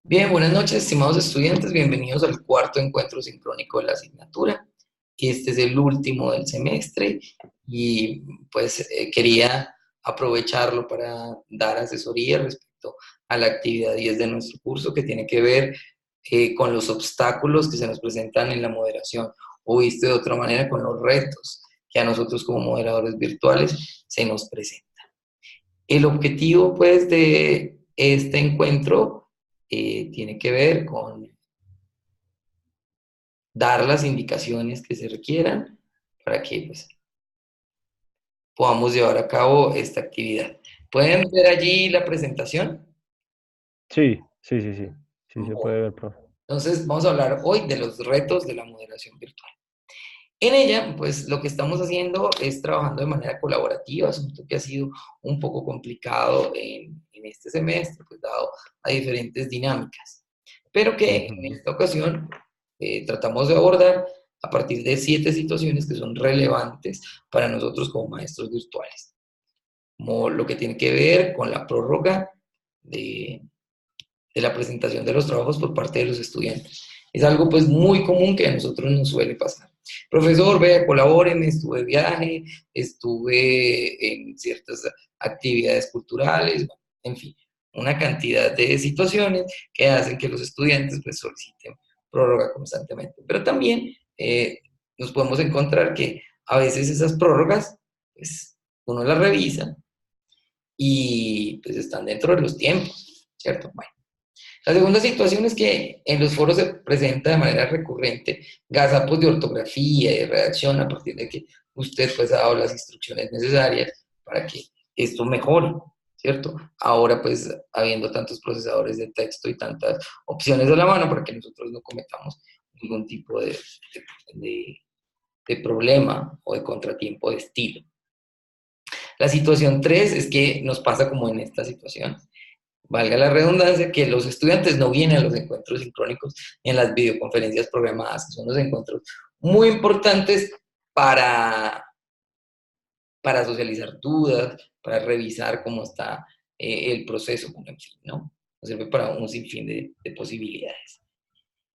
Bien, buenas noches, estimados estudiantes. Bienvenidos al cuarto encuentro sincrónico de la asignatura. Este es el último del semestre y pues quería aprovecharlo para dar asesoría respecto a la actividad 10 de nuestro curso que tiene que ver con los obstáculos que se nos presentan en la moderación o visto de otra manera con los retos que a nosotros como moderadores virtuales se nos presentan. El objetivo, pues, de este encuentro tiene que ver con dar las indicaciones que se requieran para que, pues, podamos llevar a cabo esta actividad. ¿Pueden ver allí la presentación? Sí, sí, sí, sí. Sí se Bueno, puede ver, profe. entonces vamos a hablar hoy de los retos de la moderación virtual. En ella, pues lo que estamos haciendo es trabajando de manera colaborativa, asunto que ha sido un poco complicado en este semestre, pues dado a diferentes dinámicas, pero que en Ujú. esta ocasión tratamos de abordar a partir de 7 situaciones que son relevantes para nosotros como maestros virtuales, como lo que tiene que ver con la prórroga de, de la presentación de los trabajos por parte de los estudiantes. Es algo pues muy común que a nosotros nos suele pasar. Profesor, vea, colabóreme, estuve de viaje, estuve en ciertas actividades culturales, en fin, una cantidad de situaciones que hacen que los estudiantes pues soliciten prórroga constantemente. Pero también nos podemos encontrar que a veces esas prórrogas, pues uno las revisa y pues están dentro de los tiempos, ¿cierto? Bueno, la segunda situación es que en los foros se presenta de manera recurrente gazapos de ortografía y de redacción a partir de que usted pues ha dado las instrucciones necesarias para que esto mejore, ¿cierto? Ahora pues habiendo tantos procesadores de texto y tantas opciones a la mano para que nosotros no cometamos ningún tipo de, de problema o de contratiempo de estilo. La situación 3 es que nos pasa como en esta situación, valga la redundancia, que los estudiantes no vienen a los encuentros sincrónicos ni a las videoconferencias programadas, que son los encuentros muy importantes para, para socializar dudas, para revisar cómo está el proceso, en fin, ¿no? Nos sirve para un sinfín de posibilidades.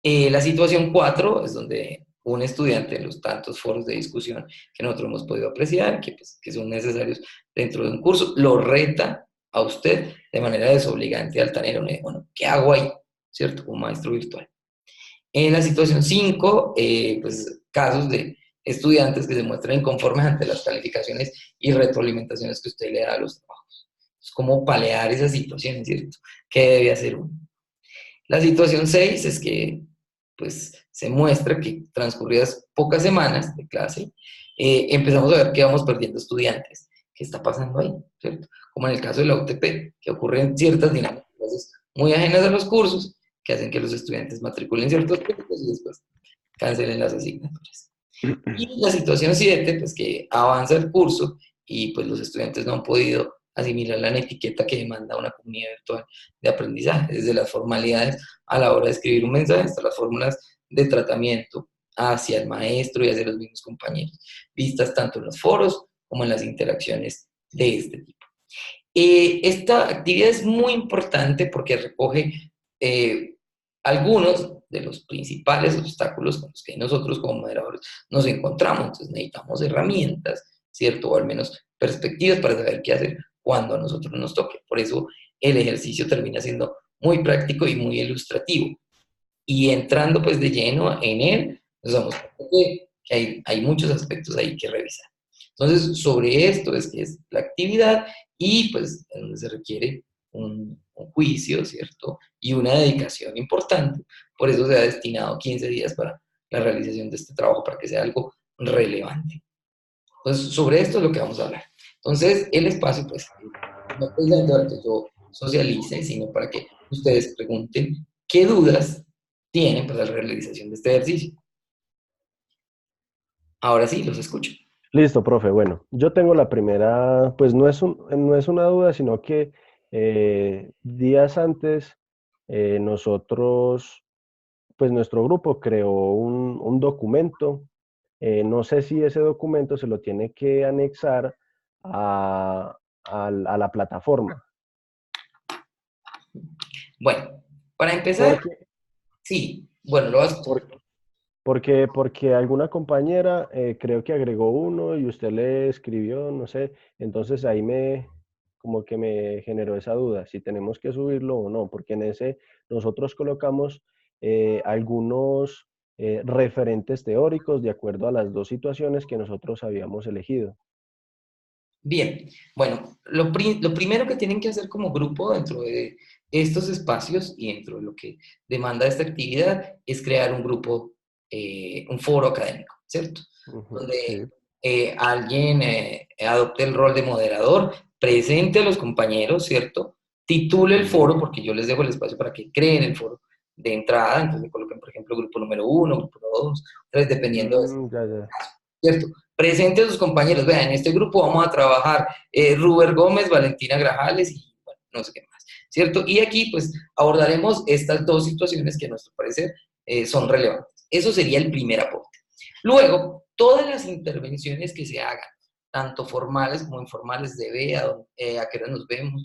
La situación 4 es donde un estudiante en los tantos foros de discusión que nosotros hemos podido apreciar, que, pues, que son necesarios dentro de un curso, lo reta a usted de manera desobligante, altanera, bueno, ¿qué hago ahí? ¿Cierto? Como maestro virtual. En la situación 5 pues casos de estudiantes que se muestran inconformes ante las calificaciones y retroalimentaciones que usted le da a los trabajos. Es como palear esas situaciones, ¿cierto? ¿Qué debe hacer uno? La situación 6 es que pues, se muestra que transcurridas pocas semanas de clase, empezamos a ver que vamos perdiendo estudiantes. ¿Qué está pasando ahí? ¿Cierto? Como en el caso de la UTP, que ocurren ciertas dinámicas muy ajenas a los cursos, que hacen que los estudiantes matriculen ciertos cursos y después cancelen las asignaturas. Y la situación 7 pues que avanza el curso y pues los estudiantes no han podido asimilar la etiqueta que demanda una comunidad virtual de aprendizaje, desde las formalidades a la hora de escribir un mensaje hasta las fórmulas de tratamiento hacia el maestro y hacia los mismos compañeros, vistas tanto en los foros como en las interacciones de este tipo. Esta actividad es muy importante porque recoge eh, algunos de los principales obstáculos con los que nosotros como moderadores nos encontramos. Entonces necesitamos herramientas, ¿cierto? O al menos perspectivas para saber qué hacer cuando a nosotros nos toque. Por eso el ejercicio termina siendo muy práctico y muy ilustrativo. Y entrando pues de lleno en él, nos damos cuenta que hay muchos aspectos ahí que revisar. Entonces, sobre esto es que es la actividad y pues en donde se requiere un juicio, ¿cierto? Y una dedicación importante. Por eso se ha destinado 15 días para la realización de este trabajo, para que sea algo relevante. Entonces, sobre esto es lo que vamos a hablar. Entonces, el espacio, pues, no precisamente para que yo socialice, sino para que ustedes pregunten qué dudas tienen para la realización de este ejercicio. Ahora sí, los escucho. Listo, profe. Bueno, yo tengo la primera, pues no es una duda, sino que días antes nosotros, pues nuestro grupo creó un documento. No sé si ese documento se lo tiene que anexar a la plataforma. Bueno, Para empezar, Porque, sí, bueno, lo vas tú. porque alguna compañera creo que agregó uno y usted le escribió, no sé, entonces ahí como que me generó esa duda, si tenemos que subirlo o no, porque en ese nosotros colocamos algunos referentes teóricos de acuerdo a las dos situaciones que nosotros habíamos elegido. Bien, bueno, lo primero que tienen que hacer como grupo dentro de estos espacios y dentro de lo que demanda esta actividad es crear un grupo, un foro académico, ¿cierto? Ujú, Donde sí. alguien adopte el rol de moderador, presente a los compañeros, ¿cierto? Titule el Ujú. foro, porque yo les dejo el espacio para que creen el foro de entrada, entonces coloquen, por ejemplo, grupo número uno, grupo número dos, tres, dependiendo de Ya, ya. ¿cierto? Presente a sus compañeros. Vean, en este grupo vamos a trabajar Ruber Gómez, Valentina Grajales y bueno, no sé qué más, ¿cierto? Y aquí pues abordaremos estas dos situaciones que a nuestro parecer son relevantes. Eso sería el primer aporte. Luego, todas las intervenciones que se hagan, tanto formales como informales, de vea, a qué hora nos vemos,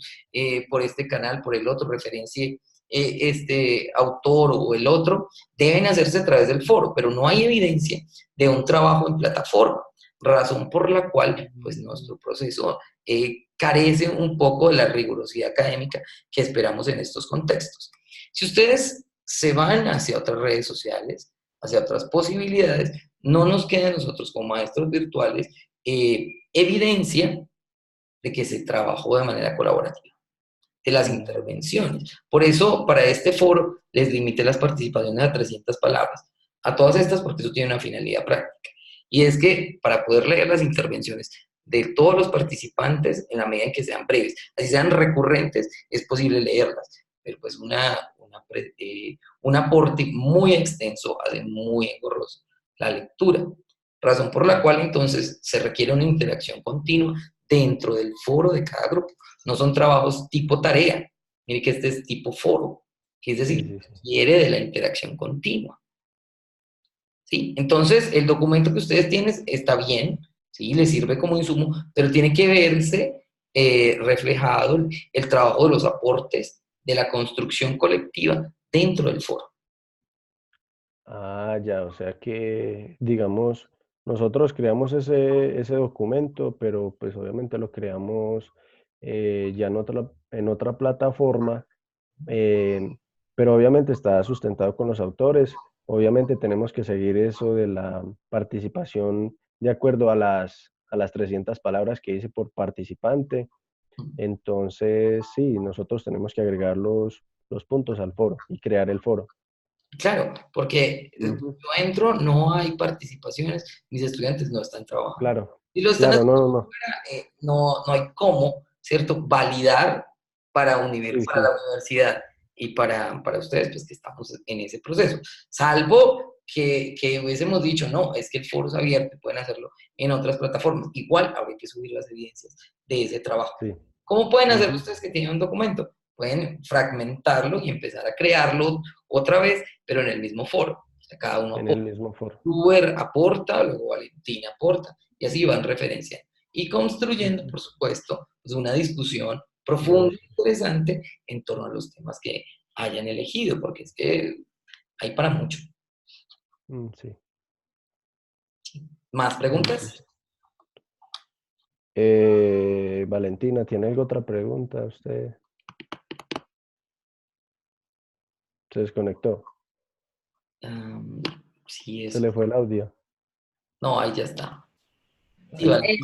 por este canal, por el otro, referencie este autor o el otro, deben hacerse a través del foro, pero no hay evidencia de un trabajo en plataforma, razón por la cual pues nuestro proceso carece un poco de la rigurosidad académica que esperamos en estos contextos. Si ustedes se van hacia otras redes sociales, hacia otras posibilidades, no nos queda a nosotros como maestros virtuales evidencia de que se trabajó de manera colaborativa, de las intervenciones. Por eso, para este foro, les limité las participaciones a 300 palabras. A todas estas, porque eso tiene una finalidad práctica. Y es que para poder leer las intervenciones de todos los participantes, en la medida en que sean breves, así sean recurrentes, es posible leerlas. Pero pues un aporte muy extenso hace muy engorroso la lectura. Razón por la cual entonces se requiere una interacción continua dentro del foro de cada grupo. No son trabajos tipo tarea. Mire que este es tipo foro, que es Sí, decir, sí, sí. requiere de la interacción continua. ¿Sí? Entonces, el documento que ustedes tienen está bien, ¿sí? Les sirve como insumo, pero tiene que verse reflejado el trabajo de los aportes de la construcción colectiva dentro del foro. Ah, ya, o sea que, digamos, nosotros creamos ese documento, pero pues obviamente lo creamos ya en otra plataforma, eh, pero obviamente está sustentado con los autores. Obviamente tenemos que seguir eso de la participación de acuerdo a las 300 palabras que dice por participante. Entonces, sí, nosotros tenemos que agregar los puntos al foro y crear el foro. Claro, porque Ujú. yo entro, no hay participaciones, mis estudiantes no están trabajando. Claro, Si lo están claro, no, haciendo, no, no. no hay cómo, ¿cierto? Validar Sí, para la sí, universidad y para ustedes, pues que estamos en ese proceso. Salvo que hubiésemos dicho, no, es que el foro es abierto, pueden hacerlo en otras plataformas. Igual habría que subir las evidencias de ese trabajo. sí. ¿Cómo pueden hacer Ujú. ustedes que tienen un documento? Pueden fragmentarlo y empezar a crearlo otra vez, pero en el mismo foro. O sea, cada uno En el aporta. mismo foro. Uber aporta, luego Valentina aporta, y así van referenciando. Y construyendo, Ujú. por supuesto, pues una discusión No, profunda e interesante en torno a los temas que hayan elegido, porque es que hay para mucho. sí, ¿Más preguntas? listo. Valentina, ¿tiene alguna otra pregunta? Usted se desconectó. Um, sí, Se eso. le fue el audio. No, ahí ya está. Sí, Ahí. vale.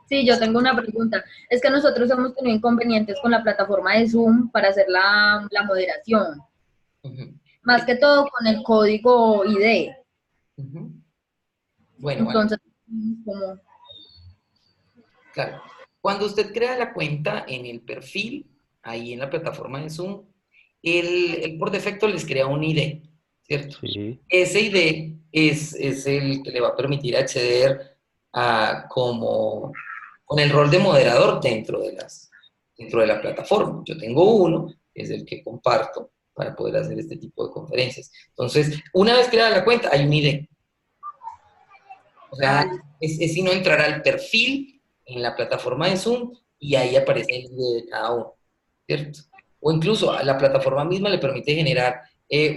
Sí, yo tengo una pregunta. Es que nosotros hemos tenido inconvenientes con la plataforma de Zoom para hacer la moderación, Uh-huh. más que todo con el código ID. Uh-huh. Bueno, vale. Entonces, como, Claro. Cuando usted crea la cuenta en el perfil, ahí en la plataforma de Zoom, él por defecto les crea un ID, ¿cierto? Sí. Ese ID es el que le va a permitir acceder a como con el rol de moderador dentro de la plataforma. Yo tengo uno, que es el que comparto para poder hacer este tipo de conferencias. Entonces, una vez creada la cuenta, hay un ID. O sea, ah, es sino entrar al perfil en la plataforma de Zoom y ahí aparece el ID de cada uno, ¿cierto? o incluso a la plataforma misma le permite generar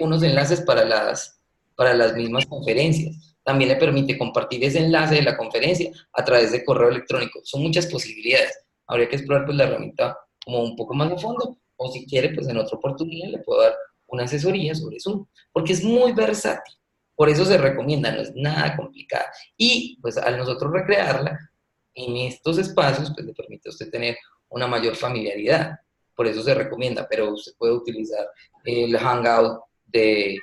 unos enlaces para las mismas conferencias. También le permite compartir ese enlace de la conferencia a través de correo electrónico. Son muchas posibilidades. Habría que explorar pues la herramienta como un poco más a fondo, o si quiere, pues en otra oportunidad le puedo dar una asesoría sobre Zoom, porque es muy versátil. Por eso se recomienda, no es nada complicada. Y pues al nosotros recrearla en estos espacios, pues le permite a usted tener una mayor familiaridad. Por eso se recomienda, pero usted puede utilizar el Hangout de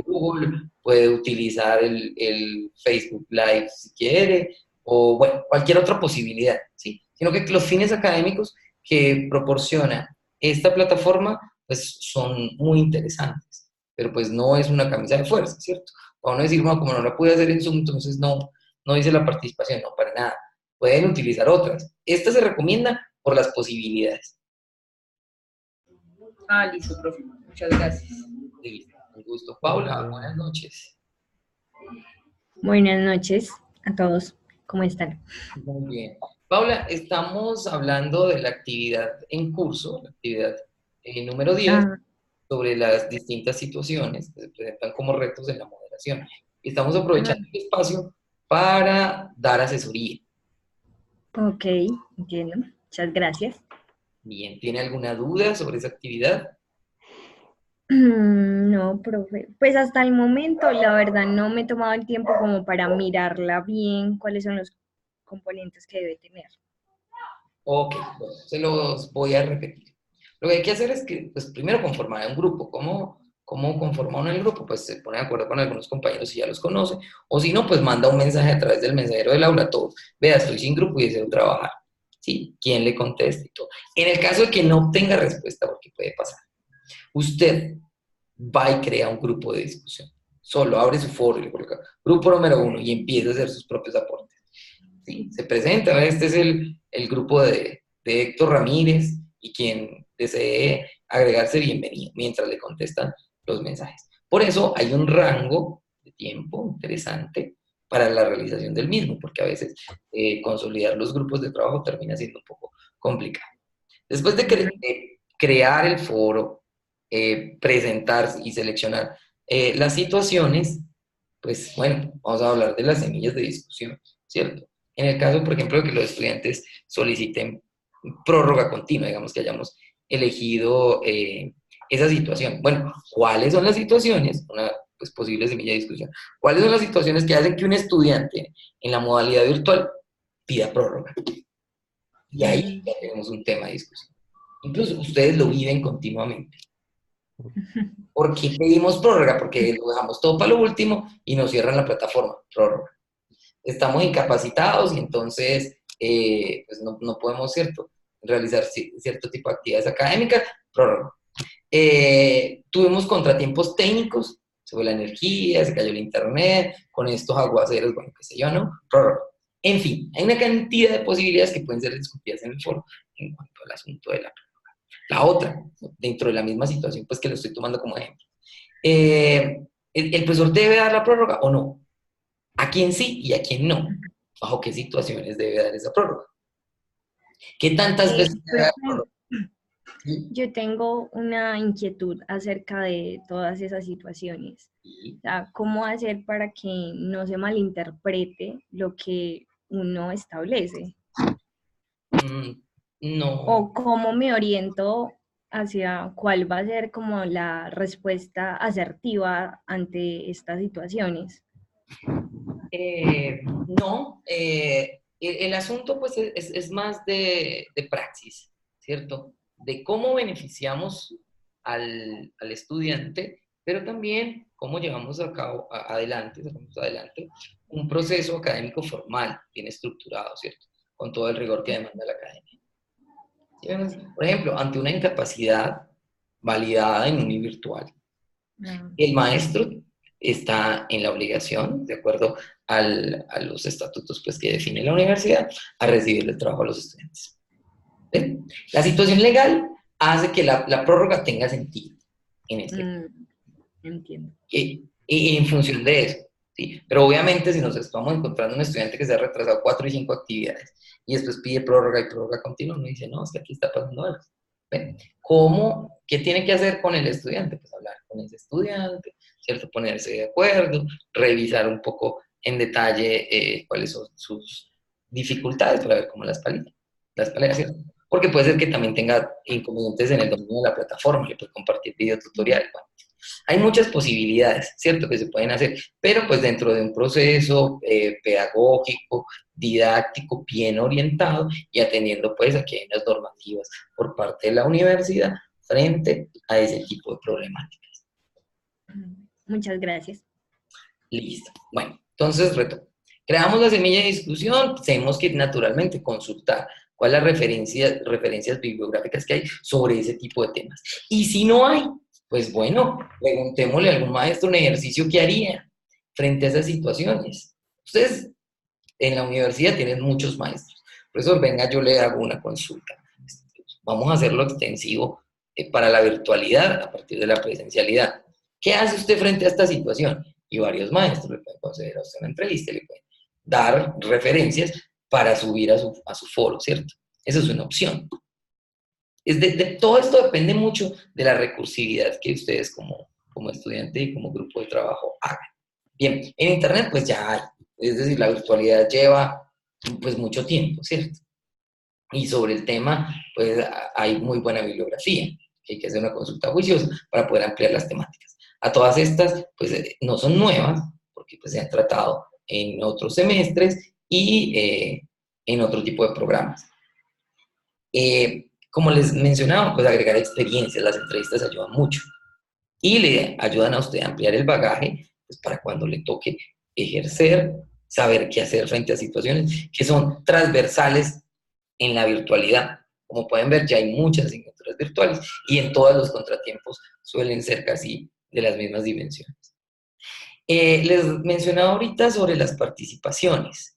Google, puede utilizar el Facebook Live si quiere, o bueno, cualquier otra posibilidad, ¿sí? Sino que los fines académicos que proporciona esta plataforma, pues son muy interesantes, pero pues no es una camisa de fuerza, ¿cierto? Para no decir, bueno, como no la pude hacer en Zoom, entonces no hice la participación, no, para nada. Pueden utilizar otras. Esta se recomienda por las posibilidades. Ah, listo, profe. Muchas gracias. Listo, un gusto. Paula, buenas noches. Buenas noches a todos. ¿Cómo están? Muy bien. Paula, estamos hablando de la actividad en curso, la actividad número 10, sobre las distintas situaciones que se presentan como retos en la moderación. Estamos aprovechando el espacio para dar asesoría. Ok, entiendo. Muchas gracias. Bien, ¿tiene alguna duda sobre esa actividad? No, profe. Pues hasta el momento, la verdad, no me he tomado el tiempo como para mirarla bien, cuáles son los componentes que debe tener. Ok, bueno, se los voy a repetir. Lo que hay que hacer es que, pues, primero conformar un grupo. ¿Cómo conforma uno el grupo? Pues se pone de acuerdo con algunos compañeros si ya los conoce, o si no, pues manda un mensaje a través del mensajero del aula a todos. Vea, estoy sin grupo y deseo trabajar. ¿Sí? ¿Quién le conteste y todo? En el caso de que no obtenga respuesta, porque puede pasar, usted va y crea un grupo de discusión. Solo abre su foro y le coloca grupo número 1 y empieza a hacer sus propios aportes. ¿Sí? Se presenta, este es el grupo de Héctor Ramírez, y quien desee agregarse, bienvenido, mientras le contestan los mensajes. Por eso hay un rango de tiempo interesante para la realización del mismo, porque a veces consolidar los grupos de trabajo termina siendo un poco complicado. Después de crear el foro, presentar y seleccionar las situaciones, pues bueno, vamos a hablar de las semillas de discusión, ¿cierto? En el caso, por ejemplo, de que los estudiantes soliciten prórroga continua, digamos que hayamos elegido esa situación. Bueno, ¿cuáles son las situaciones? Una pues, posible semilla de discusión. ¿Cuáles son las situaciones que hacen que un estudiante en la modalidad virtual pida prórroga? Y ahí ya tenemos un tema de discusión. Incluso ustedes lo viven continuamente. ¿Por qué pedimos prórroga? Porque lo dejamos todo para lo último y nos cierran la plataforma. Prórroga. Estamos incapacitados y entonces pues no podemos, ¿cierto?, realizar cierto tipo de actividades académicas. Prórroga. Tuvimos contratiempos técnicos, se fue la energía, se cayó el internet, con estos aguaceros, bueno, qué sé yo, ¿no? Prórroga. En fin, hay una cantidad de posibilidades que pueden ser discutidas en el foro en cuanto al asunto de la prórroga. La otra, dentro de la misma situación, pues que lo estoy tomando como ejemplo. ¿El profesor debe dar la prórroga o no? ¿A quién sí y a quién no? ¿Bajo qué situaciones debe dar esa prórroga? ¿Qué tantas veces debe dar la prórroga? ¿Sí? Yo tengo una inquietud acerca de todas esas situaciones. O sea, ¿cómo hacer para que no se malinterprete lo que uno establece? No. ¿O cómo me oriento hacia cuál va a ser como la respuesta asertiva ante estas situaciones? No. El asunto pues es más de praxis, ¿cierto? De cómo beneficiamos al estudiante, pero también cómo llevamos a cabo adelante un proceso académico formal, bien estructurado, ¿cierto? Con todo el rigor que demanda la academia. ¿Sí? Por ejemplo, ante una incapacidad validada en un virtual, el maestro está en la obligación, de acuerdo a los estatutos pues, que define la universidad, a recibir el trabajo a los estudiantes. ¿Ven? La situación legal hace que la prórroga tenga sentido en este caso. Entiendo. Y en función de eso, ¿sí? Pero obviamente si nos estamos encontrando un estudiante que se ha retrasado 4 y 5 actividades y después pide prórroga y prórroga continua, uno dice, no, es que aquí está pasando algo. ¿Ven? ¿Qué tiene que hacer con el estudiante? Pues hablar con ese estudiante, ¿cierto? Ponerse de acuerdo, revisar un poco en detalle cuáles son sus dificultades para ver cómo las palea, ¿cierto? Porque puede ser que también tenga inconvenientes en el dominio de la plataforma, le puede compartir videotutoriales. Bueno, hay muchas posibilidades, ¿cierto? Que se pueden hacer, pero pues dentro de un proceso pedagógico, didáctico, bien orientado y atendiendo pues a que hay unas normativas por parte de la universidad frente a ese tipo de problemáticas. Muchas gracias. Listo. Bueno, entonces retomo. Creamos la semilla de discusión, tenemos que naturalmente consultar cuáles las referencias bibliográficas que hay sobre ese tipo de temas. Y si no hay, pues bueno, preguntémosle a algún maestro un ejercicio que haría frente a esas situaciones. Ustedes en la universidad tienen muchos maestros. Profesor, venga, yo le hago una consulta. Vamos a hacerlo extensivo para la virtualidad a partir de la presencialidad. ¿Qué hace usted frente a esta situación? Y varios maestros le pueden conceder a usted una entrevista, le pueden dar referencias para subir a su foro, ¿cierto? Esa es una opción. Todo esto depende mucho de la recursividad que ustedes como estudiante y como grupo de trabajo hagan. Bien, en Internet pues ya hay, es decir, la virtualidad lleva pues mucho tiempo, ¿cierto? Y sobre el tema pues hay muy buena bibliografía, que hay que hacer una consulta juiciosa para poder ampliar las temáticas. A todas estas pues no son nuevas, porque pues se han tratado en otros semestres y en otro tipo de programas. Como les mencionaba, pues agregar experiencias, las entrevistas ayudan mucho y le ayudan a usted a ampliar el bagaje pues, para cuando le toque ejercer, saber qué hacer frente a situaciones que son transversales en la virtualidad. Como pueden ver, ya hay muchas asignaturas virtuales y en todos los contratiempos suelen ser casi de las mismas dimensiones. Les mencionaba ahorita sobre las participaciones.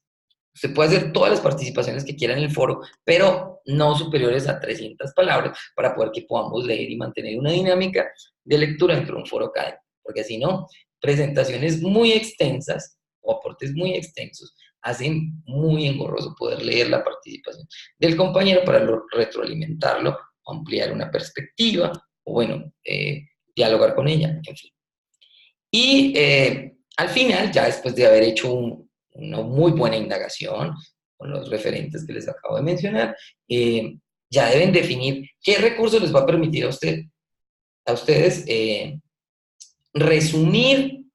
Usted puede hacer todas las participaciones que quiera en el foro, pero no superiores a 300 palabras para poder que podamos leer y mantener una dinámica de lectura dentro de un foro académico. Porque si no, presentaciones muy extensas o aportes muy extensos hacen muy engorroso poder leer la participación del compañero para retroalimentarlo, ampliar una perspectiva o, bueno, dialogar con ella, en fin. Y al final, ya después de haber hecho una muy buena indagación con los referentes que les acabo de mencionar, ya deben definir qué recursos les va a permitir a ustedes resumir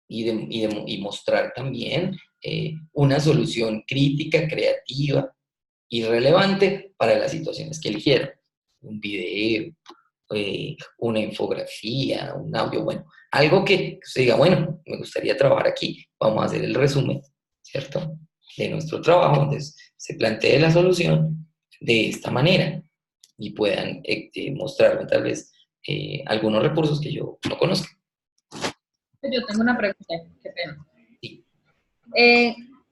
y mostrar también una solución crítica, creativa y relevante para las situaciones que eligieron. Un video, una infografía, un audio, bueno, algo que usted diga, bueno, me gustaría trabajar aquí, vamos a hacer el resumen, ¿cierto? De nuestro trabajo, donde se plantee la solución de esta manera y puedan mostrarme tal vez algunos recursos que yo no conozca. Yo tengo una pregunta, qué pena. Sí.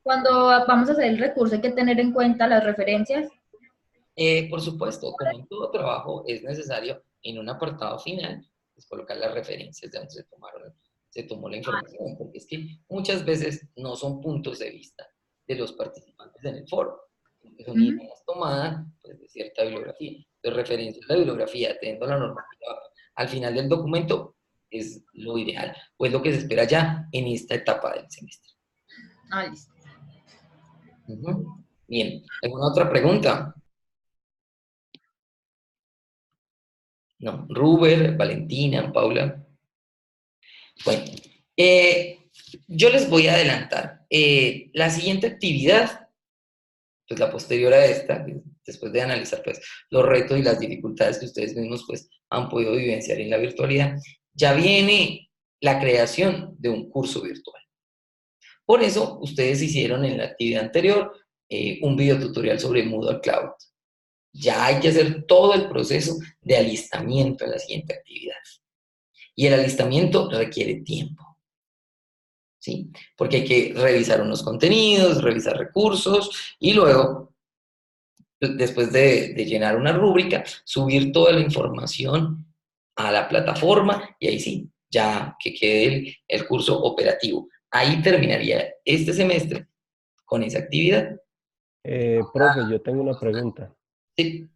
Cuando vamos a hacer el recurso, hay que tener en cuenta las referencias. Por supuesto, como en todo trabajo, es necesario en un apartado final pues, colocar las referencias de donde se tomó la información, porque es que muchas veces no son puntos de vista de los participantes en el foro, son ideas tomadas pues, de cierta bibliografía. De referencias a la bibliografía, teniendo la normativa al final del documento, es lo ideal, o es lo que se espera ya en esta etapa del semestre. Listo. Bien, ¿alguna otra pregunta? No, Ruber, Valentina, Paula. Bueno, yo les voy a adelantar. La siguiente actividad, pues la posterior a esta, después de analizar pues, los retos y las dificultades que ustedes mismos pues, han podido vivenciar en la virtualidad, ya viene la creación de un curso virtual. Por eso, ustedes hicieron en la actividad anterior un video tutorial sobre Moodle Cloud. Ya hay que hacer todo el proceso de alistamiento en la siguiente actividad. Y el alistamiento requiere tiempo, ¿sí? Porque hay que revisar unos contenidos, revisar recursos y luego, después de llenar una rúbrica, subir toda la información a la plataforma y ahí sí, ya que quede el curso operativo. Ahí terminaría este semestre con esa actividad. Profe, yo tengo una pregunta. Sí.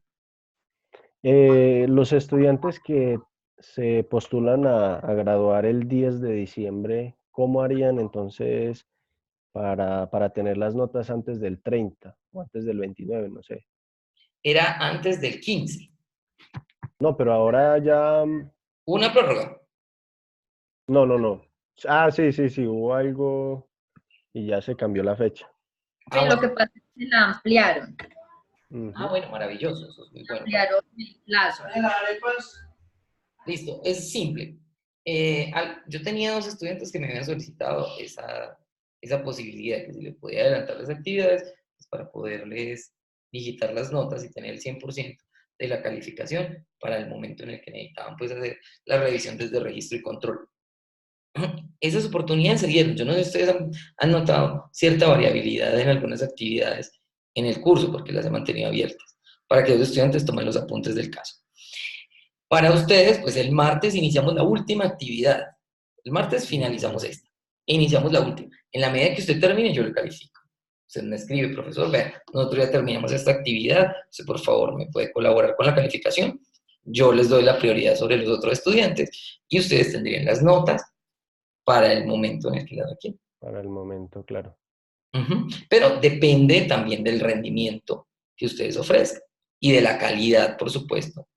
Los estudiantes que se postulan a graduar el 10 de diciembre, ¿cómo harían entonces para tener las notas antes del 30 o antes del 29? No sé. Era antes del 15. No, pero ahora ya, Una prórroga. no, no, no. Ah, sí, sí, sí, hubo algo y ya se cambió la fecha. Sí, Ah, lo que bueno, pasa es que la ampliaron, Ujú. bueno, maravilloso, eso es muy bueno. ampliaron el plazo. Listo, es simple. Yo tenía dos estudiantes que me habían solicitado esa posibilidad, que se le podía adelantar las actividades pues, para poderles digitar las notas y tener el 100% de la calificación para el momento en el que necesitaban pues, hacer la revisión desde registro y control. Esas oportunidades se dieron. Yo no sé si ustedes han notado cierta variabilidad en algunas actividades en el curso, porque las he mantenido abiertas, para que los estudiantes tomen los apuntes del caso. Para ustedes, pues el martes iniciamos la última actividad. El martes finalizamos esta. Iniciamos la última. En la medida que usted termine, yo le califico. Usted me escribe, profesor, vea, nosotros ya terminamos esta actividad. Usted, por favor, me puede colaborar con la calificación. Yo les doy la prioridad sobre los otros estudiantes y ustedes tendrían las notas para el momento en el que las requieren. Para el momento, claro. Pero depende también del rendimiento que ustedes ofrezcan y de la calidad, por supuesto,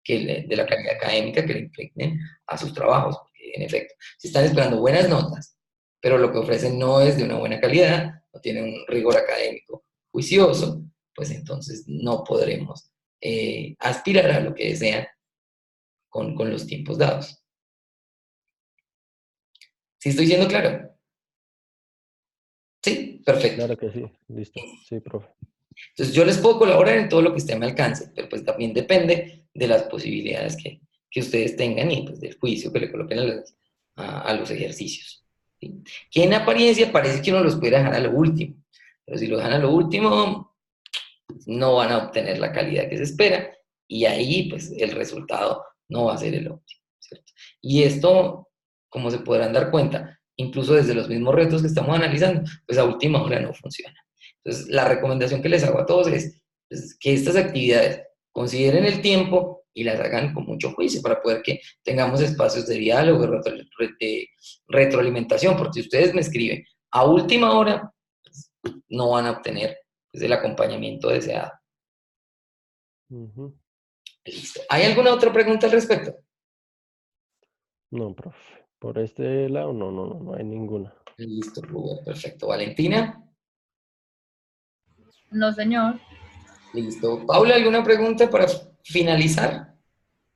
de la calidad académica que le impregnen a sus trabajos. Porque, en efecto, si están esperando buenas notas, pero lo que ofrecen no es de una buena calidad, no tienen un rigor académico juicioso, pues entonces no podremos aspirar a lo que desean con los tiempos dados. ¿Sí estoy siendo claro? Sí, perfecto. Claro que sí, listo. Sí, profe. Entonces yo les puedo colaborar en todo lo que esté a mi alcance, pero pues también depende de las posibilidades que ustedes tengan y pues del juicio que le coloquen a los ejercicios. ¿Sí? Que en apariencia parece que uno los puede dejar a lo último, pero si lo dejan a lo último, pues, no van a obtener la calidad que se espera y ahí pues el resultado no va a ser el óptimo, ¿cierto? Y esto, como se podrán dar cuenta, incluso desde los mismos retos que estamos analizando, pues a última hora no funciona. Entonces, la recomendación que les hago a todos es pues, que estas actividades consideren el tiempo y las hagan con mucho juicio para poder que tengamos espacios de diálogo, de retroalimentación, porque si ustedes me escriben a última hora, pues, no van a obtener pues, el acompañamiento deseado. Ujú. Listo. ¿Hay alguna otra pregunta al respecto? No, profe. Por este lado, no, no, no, no hay ninguna. Listo, Rubén, perfecto. Valentina, No, señor. listo. Paula, ¿alguna pregunta para finalizar?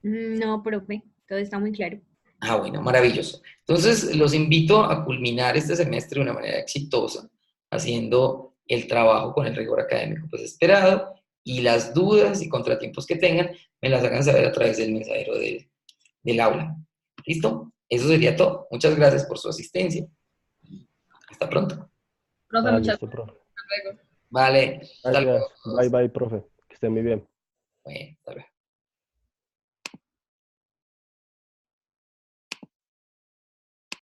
No, profe, todo está muy claro. Ah, bueno, maravilloso. Entonces, los invito a culminar este semestre de una manera exitosa, haciendo el trabajo con el rigor académico pues esperado y las dudas y contratiempos que tengan me las hagan saber a través del mensajero del aula. ¿Listo? Eso sería todo. Muchas gracias por su asistencia. Hasta pronto. Profe, Ah, muchas listo, profe. gracias. Luego. Vale, hasta luego. Gracias. Bye, bye, profe. Que esté muy bien. Bueno, hasta luego.